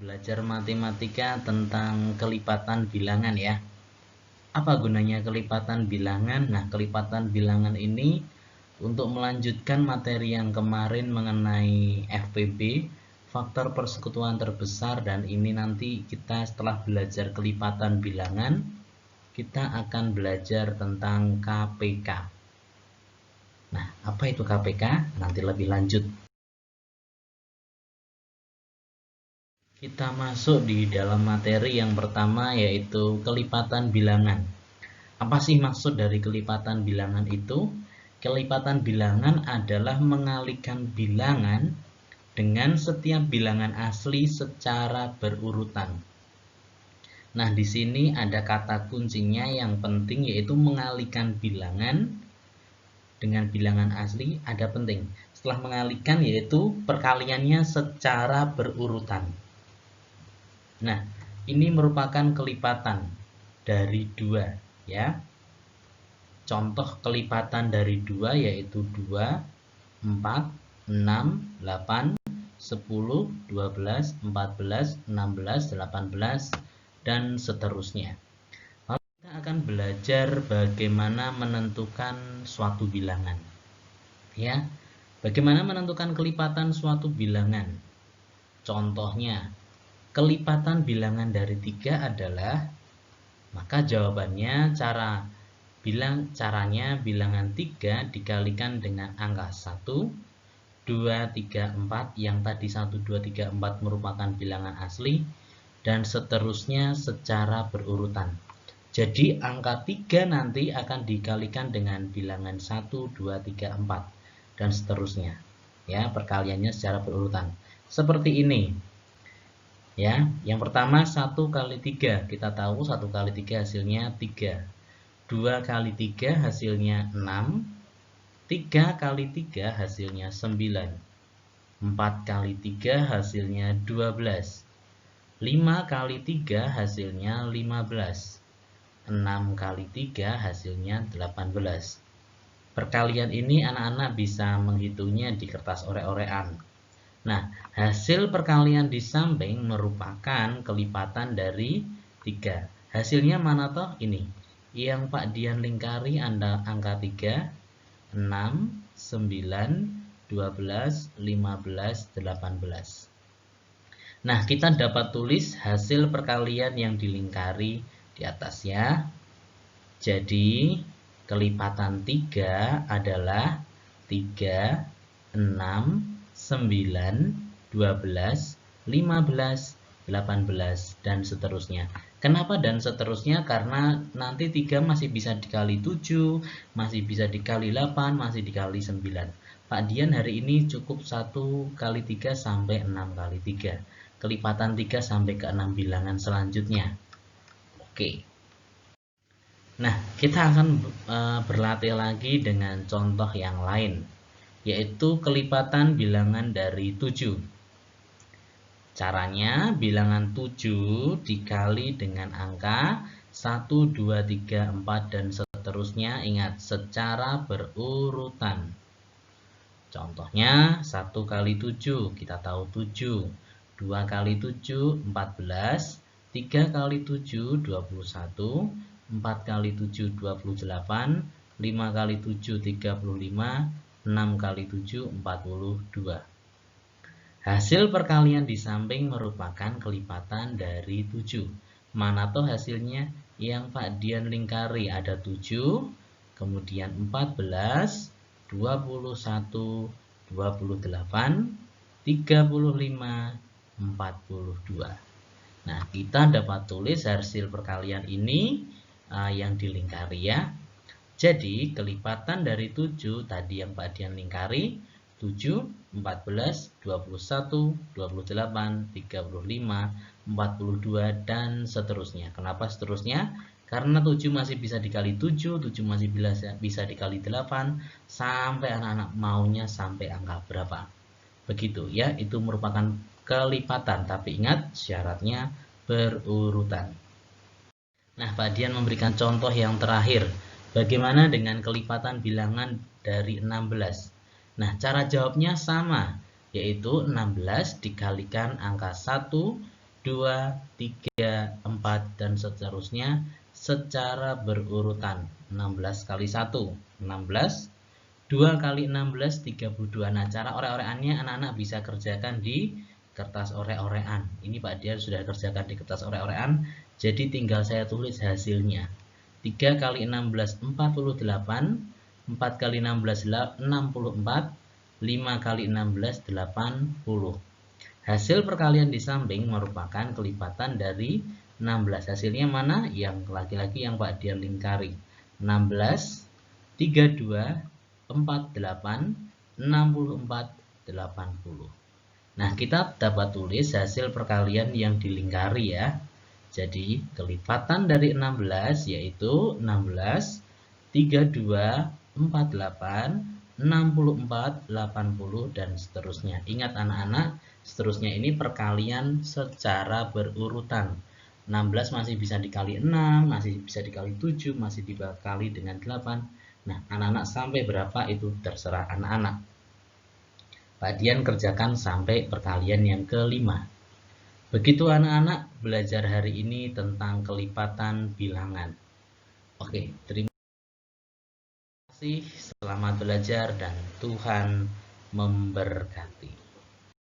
Belajar matematika tentang kelipatan bilangan ya. Apa gunanya kelipatan bilangan? Nah, kelipatan bilangan ini untuk melanjutkan materi yang kemarin mengenai FPB, faktor persekutuan terbesar, dan ini nanti kita setelah belajar kelipatan bilangan, kita akan belajar tentang KPK. Nah, apa itu KPK? Nanti lebih lanjut. Kita masuk di dalam materi yang pertama, yaitu kelipatan bilangan. Apa sih maksud dari kelipatan bilangan itu? Kelipatan bilangan adalah mengalikan bilangan dengan setiap bilangan asli secara berurutan. Nah, di sini ada kata kuncinya yang penting, yaitu mengalihkan bilangan dengan bilangan asli ada penting. Setelah mengalihkan, yaitu perkaliannya secara berurutan. Nah, ini merupakan kelipatan dari 2 ya. Contoh kelipatan dari 2 yaitu 2, 4, 6, 8, 10, 12, 14, 16, 18, dan seterusnya. Lalu kita akan belajar bagaimana menentukan suatu bilangan. Ya, bagaimana menentukan kelipatan suatu bilangan? Contohnya, kelipatan bilangan dari 3 adalah, maka jawabannya caranya bilangan 3 dikalikan dengan angka 1, 2, 3, 4, yang tadi 1, 2, 3, 4 merupakan bilangan asli, dan seterusnya secara berurutan. Jadi angka 3 nanti akan dikalikan dengan bilangan 1, 2, 3, 4, dan seterusnya. Ya, perkaliannya secara berurutan. Seperti ini. Ya, yang pertama 1 kali 3, kita tahu 1 kali 3 hasilnya 3. 2 kali 3 hasilnya 6. 3 kali 3 hasilnya 9. 4 kali 3 hasilnya 12. 5 kali 3 hasilnya 15. 6 kali 3 hasilnya 18. Perkalian ini anak-anak bisa menghitungnya di kertas orek-orekan. Nah, hasil perkalian di samping merupakan kelipatan dari 3. Hasilnya mana toh? Ini. Yang Pak Dian lingkari angka 3, 6, 9, 12, 15, 18. Nah, kita dapat tulis hasil perkalian yang dilingkari di atas ya. Jadi, kelipatan 3 adalah 3, 6, 9, 12, 15, 18, dan seterusnya. Kenapa dan seterusnya? Karena nanti 3 masih bisa dikali 7, masih bisa dikali 8, masih dikali 9. Pak Dian hari ini cukup 1 kali 3 sampai 6 kali 3. Kelipatan 3 sampai ke 6 bilangan selanjutnya. Oke. Nah, kita akan berlatih lagi dengan contoh yang lain, yaitu kelipatan bilangan dari 7. Caranya, bilangan 7 dikali dengan angka 1, 2, 3, 4, dan seterusnya. Ingat, secara berurutan. Contohnya, 1 kali 7, kita tahu 7. 2 kali 7, 14. 3 kali 7, 21. 4 kali 7, 28. 5 kali 7, 35. 6 kali 7, 42. Hasil perkalian di samping merupakan kelipatan dari 7. Mana toh hasilnya? Yang Pak Dian lingkari ada 7, kemudian 14, 21, 28, 35, 42. Nah, kita dapat tulis hasil perkalian ini yang dilingkari ya. Jadi, kelipatan dari 7 tadi yang Pak Dian lingkari, 7, 14, 21, 28, 35, 42, dan seterusnya. Kenapa seterusnya? Karena 7 masih bisa dikali 7, 7 masih bisa dikali 8, sampai anak-anak maunya sampai angka berapa. Begitu ya, itu merupakan kelipatan, tapi ingat syaratnya berurutan. Nah, Pak Dian memberikan contoh yang terakhir. Bagaimana dengan kelipatan bilangan dari 16? Nah, cara jawabnya sama, yaitu 16 dikalikan angka 1 2, 3, 4, dan seterusnya secara berurutan. 16 kali 1, 16. 2 kali 16, 32. Nah, cara orek-orekannya anak-anak bisa kerjakan di kertas orek-orekan. Ini Pak Dian sudah kerjakan di kertas orek-orekan, jadi tinggal saya tulis hasilnya. 3 kali 16, 48. 4 kali 16, 64. 5 kali 16, 80. Hasil perkalian di samping merupakan kelipatan dari 16. Hasilnya mana? Yang laki-laki yang Pak Dian lingkari. 16, 32, 48, 64, 80. Nah, kita dapat tulis hasil perkalian yang dilingkari ya. Jadi, kelipatan dari 16 yaitu 16, 32, 48, 64, 80, dan seterusnya. Ingat anak-anak, seterusnya ini perkalian secara berurutan. 16 masih bisa dikali 6, masih bisa dikali 7, masih dikali dengan 8. Nah, anak-anak sampai berapa itu terserah anak-anak. Pak Dian kerjakan sampai perkalian yang kelima. Begitu anak-anak belajar hari ini tentang kelipatan bilangan. Oke, terima kasih. Selamat belajar dan Tuhan memberkati.